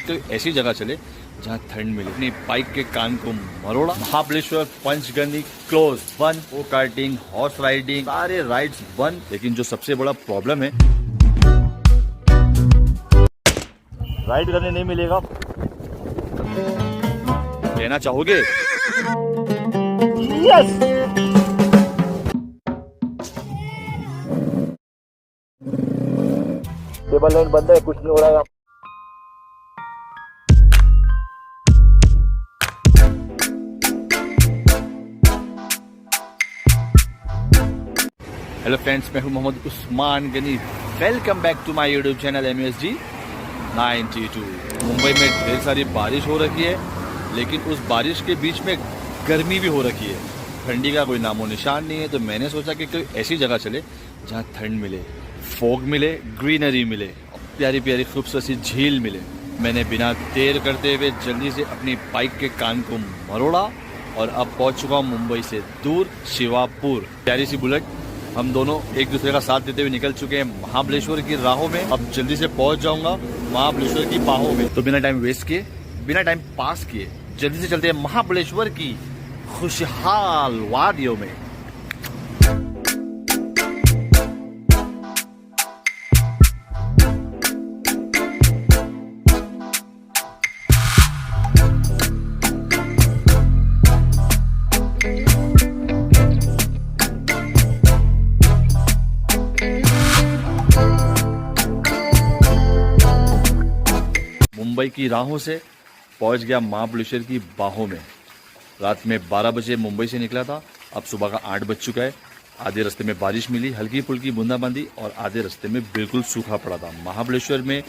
कोई ऐसी जगह चले जहाँ ठंड मिले। अपनी बाइक के कान को मरोड़ा। महाबलेश्वर पंचगनी क्लोज बंद, वो कार्टिंग, हॉर्स राइडिंग, सारे राइड्स बंद। लेकिन जो सबसे बड़ा प्रॉब्लम है, राइड करने नहीं मिलेगा। लेना चाहोगे? यस। टेबल लाइन बंद है, कुछ नहीं हो रहा है। हेलो फ्रेंड्स, मैं हूं Mohammad Usman Gani. Welcome back to my YouTube channel MSG 92। Mumbai में ढेर सारी बारिश हो रखी है, लेकिन उस बारिश के बीच में गर्मी भी हो रखी है। ठंडी का कोई नामो निशान नहीं है। तो मैंने सोचा कि कोई ऐसी जगह चले जहाँ ठंड मिले, फॉग मिले, ग्रीनरी मिले, प्यारी प्यारी खूबसूरत सी झील मिले। मैंने बिना देर करते हुए जल्दी से अपनी बाइक के कान को मरोड़ा और अब पहुंच चुका हूँ मुंबई से दूर शिवापुर। प्यारी सी बुलेट, हम दोनों एक दूसरे का साथ देते हुए निकल चुके हैं महाबलेश्वर की राहों में। अब जल्दी से पहुंच जाऊंगा महाबलेश्वर की बाहों में। तो बिना टाइम वेस्ट किए, बिना टाइम पास किए, जल्दी से चलते हैं महाबलेश्वर की खुशहाल वादियों में। मुंबई की राहों से पहुंच गया महाबलेश्वर की बाहों में। रात में 12 बजे मुंबई से निकला था, अब सुबह का 8 बज चुका है। आधे रास्ते में बारिश मिली, हल्की फुल्की बूंदाबांदी, और आधे रास्ते में बिल्कुल सूखा पड़ा था। महाबलेश्वर में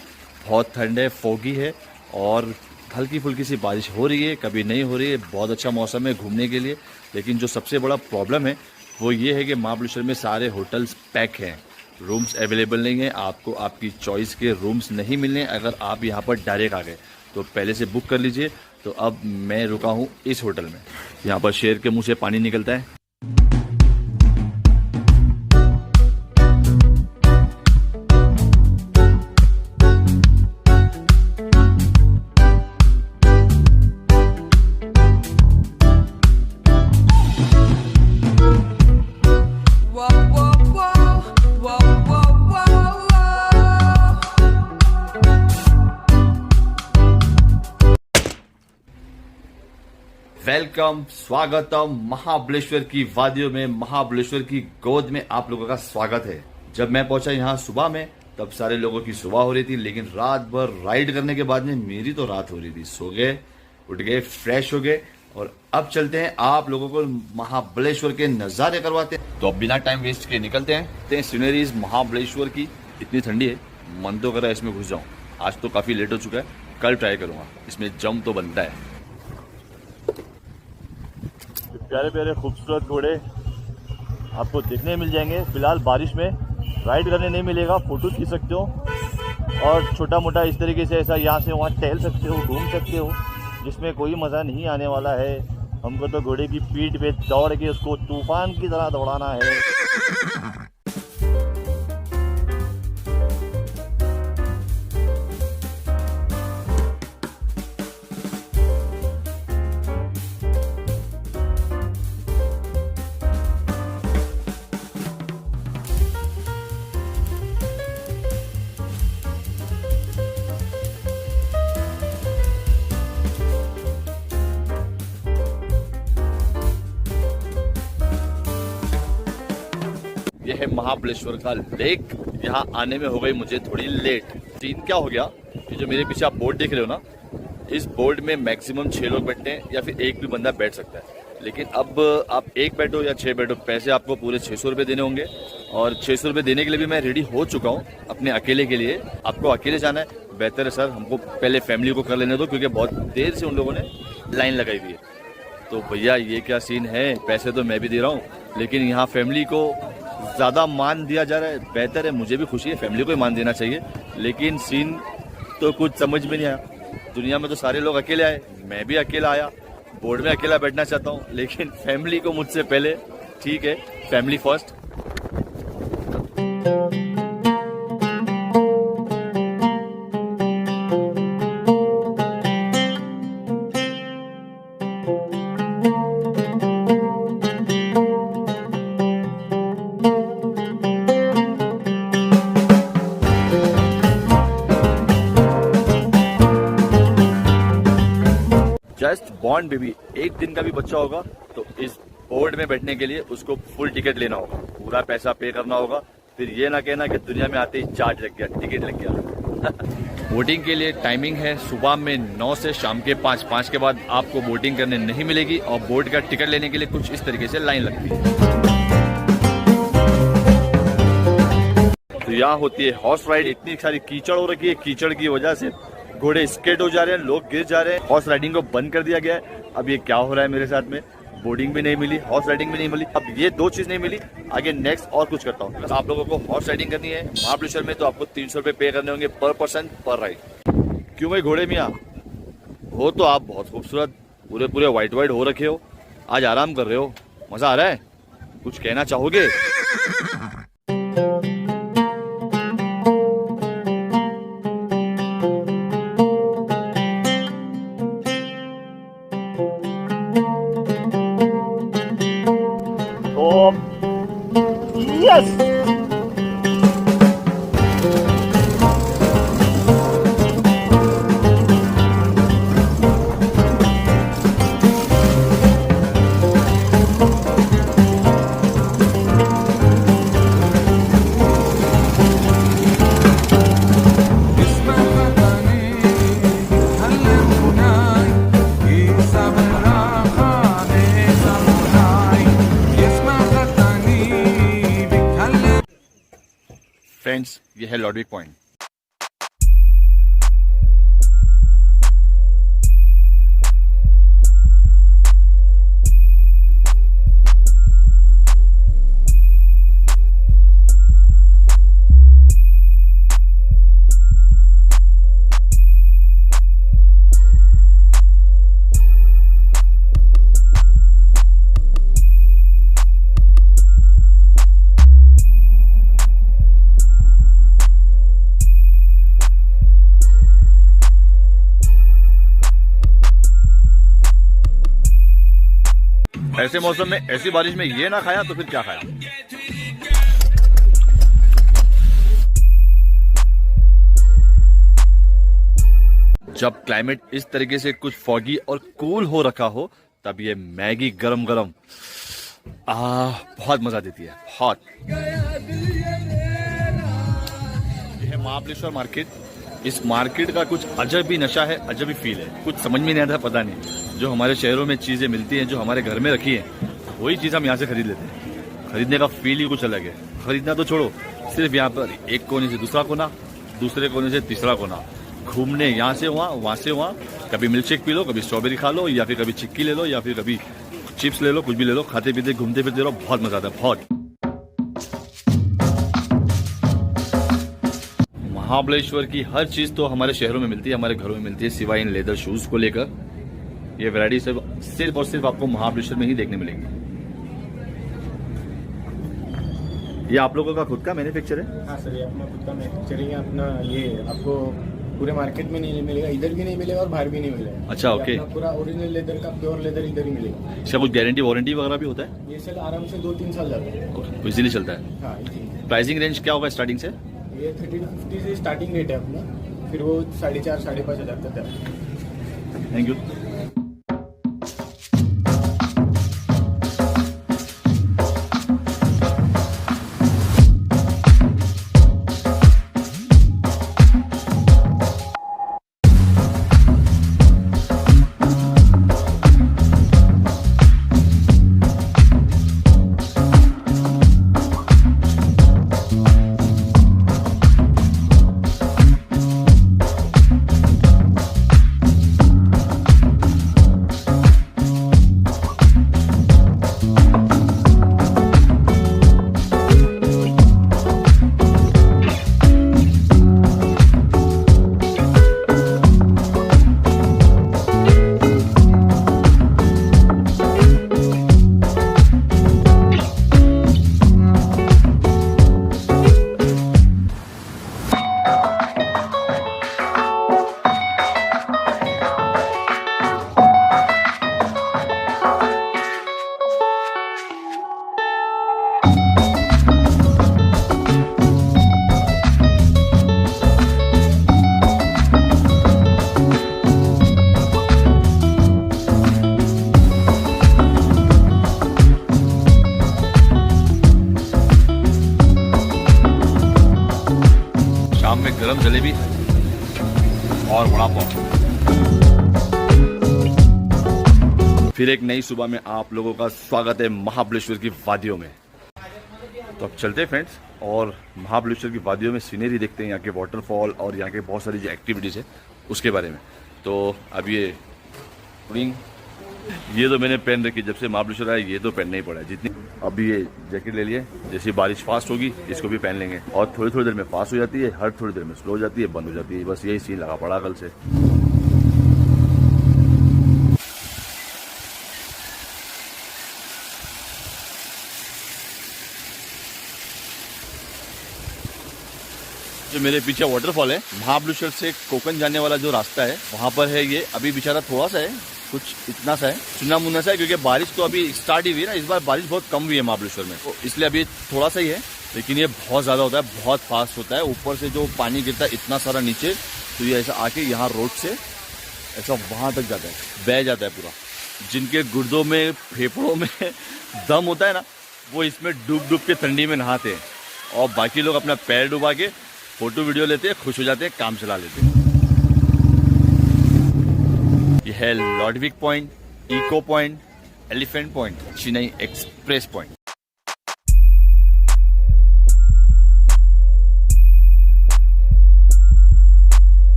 बहुत ठंड है, फोगी है और हल्की फुल्की सी बारिश हो रही है, कभी नहीं हो रही है। बहुत अच्छा मौसम है घूमने के लिए। लेकिन जो सबसे बड़ा प्रॉब्लम है वो ये है कि महाबलेश्वर में सारे होटल्स पैक हैं, रूम्स अवेलेबल नहीं है। आपको आपकी चॉइस के रूम्स नहीं मिलने अगर आप यहाँ पर डायरेक्ट आ गए तो पहले से बुक कर लीजिए। तो अब मैं रुका हूँ इस होटल में। यहाँ पर शेर के मुंह से पानी निकलता है। वेलकम, स्वागतम महाबलेश्वर की वादियों में, महाबलेश्वर की गोद में आप लोगों का स्वागत है। जब मैं पहुंचा यहाँ सुबह में, तब सारे लोगों की सुबह हो रही थी, लेकिन रात भर राइड करने के बाद में मेरी तो रात हो रही थी। सो गए, उठ गए, फ्रेश हो गए और अब चलते हैं आप लोगों को महाबलेश्वर के नजारे करवाते हैं। तो अब बिना टाइम वेस्ट के निकलते हैं सीनरीज महाबलेश्वर की। इतनी ठंडी है, मन तो कर रहा है इसमें घुस जाऊं। आज तो काफी लेट हो चुका है, कल ट्राई करूंगा, इसमें जम तो बनता है। प्यारे प्यारे खूबसूरत घोड़े आपको देखने मिल जाएंगे। फिलहाल बारिश में राइड करने नहीं मिलेगा, फोटो खींच सकते हो और छोटा मोटा इस तरीके से ऐसा यहाँ से वहाँ टहल सकते हो, घूम सकते हो, जिसमें कोई मज़ा नहीं आने वाला है। हमको तो घोड़े की पीठ पे दौड़ के उसको तूफान की तरह दौड़ाना है। यह है महाबलेश्वर का लेक। यहाँ आने में हो गई मुझे थोड़ी लेट। सीन क्या हो गया, ये जो मेरे पीछे आप बोर्ड देख रहे हो ना, इस बोर्ड में मैक्सिमम 6 लोग बैठते हैं या फिर एक भी बंदा बैठ सकता है। लेकिन अब आप एक बैठो या 6 बैठो, पैसे आपको पूरे 600 रुपये देने होंगे। और 600 रुपये देने के लिए भी मैं रेडी हो चुका हूँ अपने अकेले के लिए। आपको अकेले जाना है? बेहतर है सर, हमको पहले फैमिली को कर लेने दो, क्योंकि बहुत देर से उन लोगों ने लाइन लगाई हुई है। तो भैया ये क्या सीन है, पैसे तो मैं भी दे रहा हूँ, लेकिन यहाँ फैमिली को ज़्यादा मान दिया जा रहा है। बेहतर है, मुझे भी खुशी है, फैमिली को ही मान देना चाहिए। लेकिन सीन तो कुछ समझ में नहीं आया। दुनिया में तो सारे लोग अकेले आए, मैं भी अकेला आया, बोर्ड में अकेला बैठना चाहता हूँ, लेकिन फैमिली को मुझसे पहले। ठीक है, family first. Just born baby, 1 दिन का भी बच्चा होगा तो इस बोर्ड में बैठने के लिए उसको फुल टिकट लेना होगा, पूरा पैसा पे करना होगा। फिर ये ना कहना कि दुनिया में आते ही चार्ज लग गया, टिकट लग गया। बोटिंग के लिए टाइमिंग है सुबह में 9 से शाम के 5 के बाद आपको बोटिंग करने नहीं मिलेगी और बोट का टिकट लेने के लिए कुछ इस तरीके से लाइन लगती है। तो यहाँ होती है हॉर्स राइड। इतनी सारी कीचड़ हो रखी है, कीचड़ की वजह से घोड़े स्केट हो जा रहे हैं, लोग गिर जा रहे हैं। हॉर्स राइडिंग को बंद कर दिया गया है। अब ये क्या हो रहा है मेरे साथ में, बोर्डिंग भी नहीं मिली, हॉर्स राइडिंग भी नहीं मिली। अब ये 2 चीज नहीं मिली, आगे नेक्स्ट और कुछ करता हूँ। आप लोगों को हॉर्स राइडिंग करनी है महाबलेश्वर में तो आपको 300 रुपए पे करने होंगे पर पर्सन पर राइड। क्यों भाई घोड़े मियाँ, हो तो आप बहुत खूबसूरत, पूरे व्हाइट हो रखे हो, आज आराम कर रहे हो, मजा आ रहा है, कुछ कहना चाहोगे? Yes! फ्रेंड्स, ये है लॉडविक पॉइंट। ऐसे मौसम में, ऐसी बारिश में ये ना खाया तो फिर क्या खाया। जब क्लाइमेट इस तरीके से कुछ फॉगी और कूल हो रखा हो तब ये मैगी गरम गरम बहुत मजा देती है, बहुत। ये है महाबलेश्वर मार्केट। इस मार्केट का कुछ अजब ही नशा है, अजब ही फील है, कुछ समझ में नहीं आता, पता नहीं। जो हमारे शहरों में चीजें मिलती हैं, जो हमारे घर में रखी हैं, वही चीज हम यहाँ से खरीद लेते हैं। खरीदने का फील ही कुछ अलग है। खरीदना तो छोड़ो, सिर्फ यहाँ पर एक कोने से दूसरा कोना, दूसरे कोने से तीसरा कोना, घूमने यहाँ से वहाँ से वहाँ। कभी मिल्क शेक पी लो, कभी स्ट्रॉबेरी खा लो, या फिर कभी चिक्की ले लो, या फिर कभी चिप्स ले लो, कुछ भी ले लो, खाते पीते घूमते फिरते रहो, बहुत मजा आता है, बहुत। महाबलेश्वर की हर चीज तो हमारे शहरों में मिलती है, हमारे घरों में मिलती है, सिवाय इन लेदर शूज को लेकर। ये वैरायटी सिर्फ और सिर्फ आपको महाबलेश्वर में ही देखने मिलेंगी। ये आप लोगों का खुद का मैन्युफैक्चर है? हाँ सर, ये अपना खुद का मैन्युफैक्चरिंग है अपना। ये आपको पूरे मार्केट में नहीं मिलेगा, इधर भी नहीं मिलेगा और बाहर भी नहीं मिलेगा। अच्छा, ओके। पूरा ओरिजिनल लेदर का प्योर लेदर इधर ही मिलेगा। इसका कुछ गारंटी वारंटी वगैरह भी होता है? ये सर आराम से 2-3 साल जाता है, इजीली चलता है। हाँ। प्राइसिंग रेंज क्या होगा स्टार्टिंग से? ये 30 to 50 से स्टार्टिंग रेट है अपना, फिर वो 4,500-5,500 तक है। Thank you. और वड़ा पाव। फिर एक नई सुबह में आप लोगों का स्वागत है महाबलेश्वर की वादियों में। तो अब चलते हैं फ्रेंड्स और महाबलेश्वर की वादियों में सीनरी देखते हैं, यहाँ के वाटरफॉल और यहाँ के बहुत सारी जो एक्टिविटीज़ है उसके बारे में। तो अब ये तो मैंने पहन रखी जब से महाबलेश्वर आया, ये तो पहनना ही पड़ा है जितनी। अभी ये जैकेट ले लिए, जैसी बारिश फास्ट होगी इसको भी पहन लेंगे। और थोड़ी थोड़ी देर में फास्ट हो जाती है, हर थोड़ी देर में स्लो हो जाती है, बंद हो जाती है। बस यही सीन लगा पड़ा कल से। जो मेरे पीछे वाटरफॉल है, महाबलेश्वर से कोकण जाने वाला जो रास्ता है वहाँ पर है ये। अभी बेचारा थोड़ा सा है, कुछ इतना सा है, चुना मुन्ना सा है, क्योंकि बारिश तो अभी स्टार्ट ही हुई है ना। इस बार बारिश बहुत कम हुई है महाबलेश्वर में, तो इसलिए अभी थोड़ा सा ही है। लेकिन ये बहुत ज़्यादा होता है, बहुत फास्ट होता है। ऊपर से जो पानी गिरता है इतना सारा नीचे, तो ये ऐसा आके यहाँ रोड से ऐसा वहाँ तक जाता है, बह जाता है पूरा। जिनके गुर्दों में फेफड़ों में दम होता है ना, वो इसमें डूब डूब के ठंडी में नहाते हैं। और बाकी लोग अपना पैर डुबा के फोटो वीडियो लेते हैं, खुश हो जाते हैं, काम चला लेते हैं। यह है Lodwick point, echo point, elephant point, Chennai express point.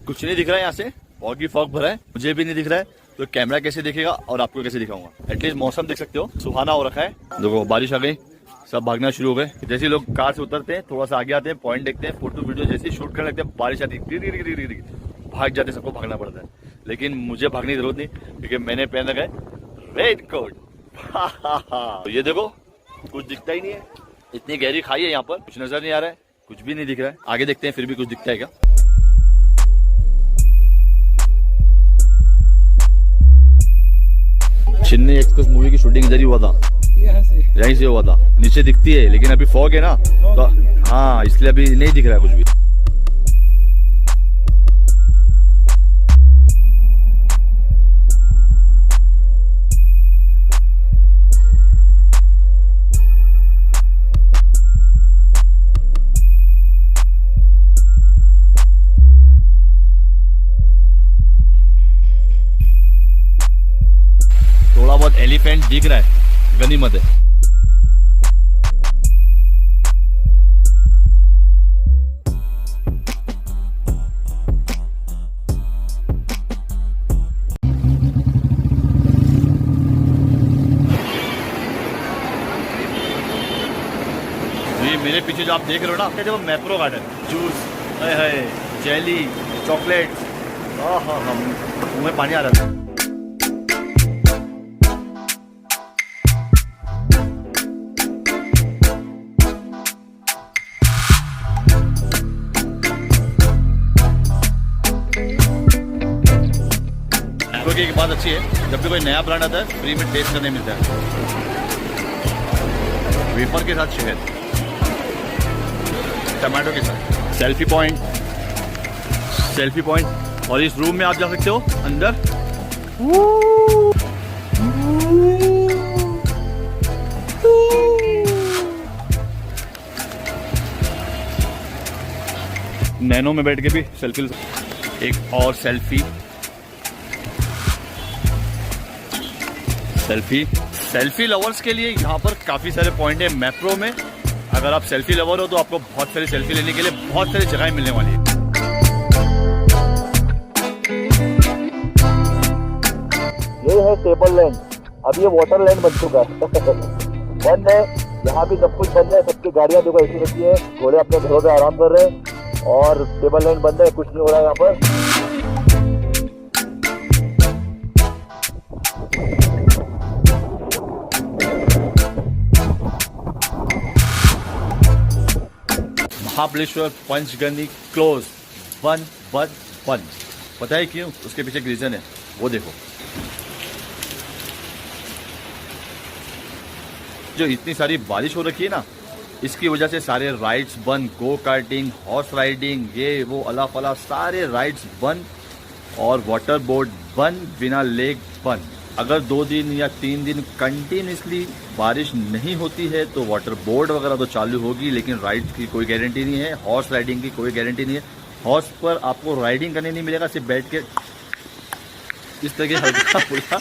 कुछ नहीं दिख रहा है यहाँ से, फॉग ही फॉग भरा है, मुझे भी नहीं दिख रहा है। तो कैमरा कैसे दिखेगा और आपको कैसे दिखाऊंगा। एटलीस्ट मौसम देख सकते हो, सुहाना हो रखा है। देखो बारिश आ गई, सब भागना शुरू हो गए। जैसे लोग कार से उतरते हैं, थोड़ा सा आगे आते हैं, पॉइंट देखते हैं, फोटो वीडियो जैसे शूट करने लगते हैं, बारिश आती है, भाग जाते हैं, सबको भागना पड़ता है। लेकिन मुझे भागने की जरूरत नहीं, क्योंकि मैंने पहन रखा है रेड कोट। तो ये देखो कुछ दिखता ही नहीं है, इतनी गहरी खाई है यहाँ पर, कुछ नजर नहीं आ रहा है, कुछ भी नहीं दिख रहा है। आगे देखते हैं फिर भी कुछ दिखता है क्या। चेन्नई एक्सप्रेस मूवी की शूटिंग इधर ही हुआ था, यहीं से हुआ था। नीचे दिखती है, लेकिन अभी फॉग है ना, तो हाँ इसलिए अभी नहीं दिख रहा है कुछ भी। थोड़ा बहुत एलिफेंट दिख रहा है, गनीमत है। ये मेरे पीछे जो आप देख रहे हो ना, जब मैप्रो गार्डन, जूस है, जेली, चॉकलेट, मुंह में पानी आ रहा था। की एक बात अच्छी है, जब भी कोई नया ब्रांड आता है फ्री में टेस्ट करने मिलता है। वेफर के साथ शहद, टमाटो के साथ। Selfie point. और इस रूम में आप जा सकते हो अंदर। नैनो में बैठ के भी सेल्फी। एक और सेल्फी लवर्स के लिए यहाँ पर काफी सारे पॉइंट है मैप्रो में। अगर आप सेल्फी लवर हो तो आपको बहुत सारी सेल्फी लेने के लिए बहुत सारी जगह मिलने वाली है। ये है टेबल लैंड, अब ये वाटर लैंड बन चुका है। बंद है, यहाँ भी सब कुछ बंद है, सबकी गाड़ियाँ देखो ऐसी रहती है, घोड़े अपने घरों पे आराम कर रहे हैं और टेबल लैंड बंद है, कुछ नहीं हो रहा है यहाँ पर। महाबलेश्वर पंचगनी क्लोज, बंद। पता है क्यों? उसके पीछे एक रीजन है, वो देखो। जो इतनी सारी बारिश हो रखी है ना, इसकी वजह से सारे राइड्स बंद, गो कार्टिंग, हॉर्स राइडिंग, ये वो अला फला सारे राइड्स बंद और वाटर बोर्ड बंद, बिना लेक बंद। अगर 2 दिन या 3 दिन कंटिन्यूसली बारिश नहीं होती है तो वाटर बोर्ड वगैरह तो चालू होगी, लेकिन राइड्स की कोई गारंटी नहीं है, हॉर्स राइडिंग की कोई गारंटी नहीं है। हॉर्स पर आपको राइडिंग करने नहीं मिलेगा, सिर्फ बैठ के इस तरह के हल्का फुल्का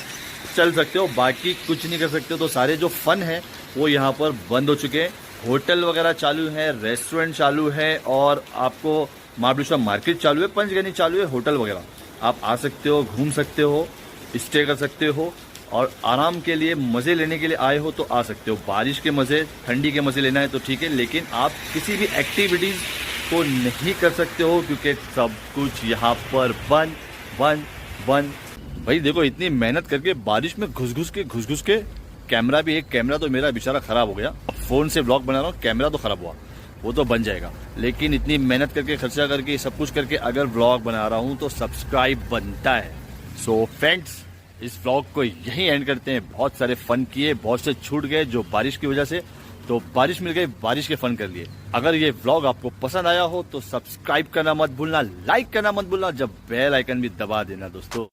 चल सकते हो, बाकी कुछ नहीं कर सकते हो। तो सारे जो फन है वो यहाँ पर बंद हो चुके हैं। होटल वगैरह चालू है, रेस्टोरेंट चालू है और आपको महाबलेश्वर मार्केट चालू है, पंचगनी चालू है, होटल वगैरह आप आ सकते हो, घूम सकते हो, स्टे कर सकते हो और आराम के लिए मज़े लेने के लिए आए हो तो आ सकते हो। बारिश के मज़े, ठंडी के मज़े लेना है तो ठीक है, लेकिन आप किसी भी एक्टिविटीज़ को नहीं कर सकते हो क्योंकि सब कुछ यहाँ पर बंद बंद बंद। भाई देखो इतनी मेहनत करके बारिश में घुस घुस के कैमरा भी, एक कैमरा तो मेरा बेचारा खराब हो गया, फोन से ब्लॉग बना रहा हूँ, कैमरा तो खराब हुआ, वो तो बन जाएगा, लेकिन इतनी मेहनत करके, खर्चा करके, सब कुछ करके अगर ब्लॉग बना रहा हूँ तो सब्सक्राइब बनता है। सो फ्रेंड्स, इस ब्लॉग को यहीं एंड करते हैं। बहुत सारे फन किए, बहुत से छूट गए जो बारिश की वजह से, तो बारिश मिल गई, बारिश के फन कर लिए। अगर ये व्लॉग आपको पसंद आया हो तो सब्सक्राइब करना मत भूलना, लाइक करना मत भूलना, जब बेल आइकन भी दबा देना दोस्तों।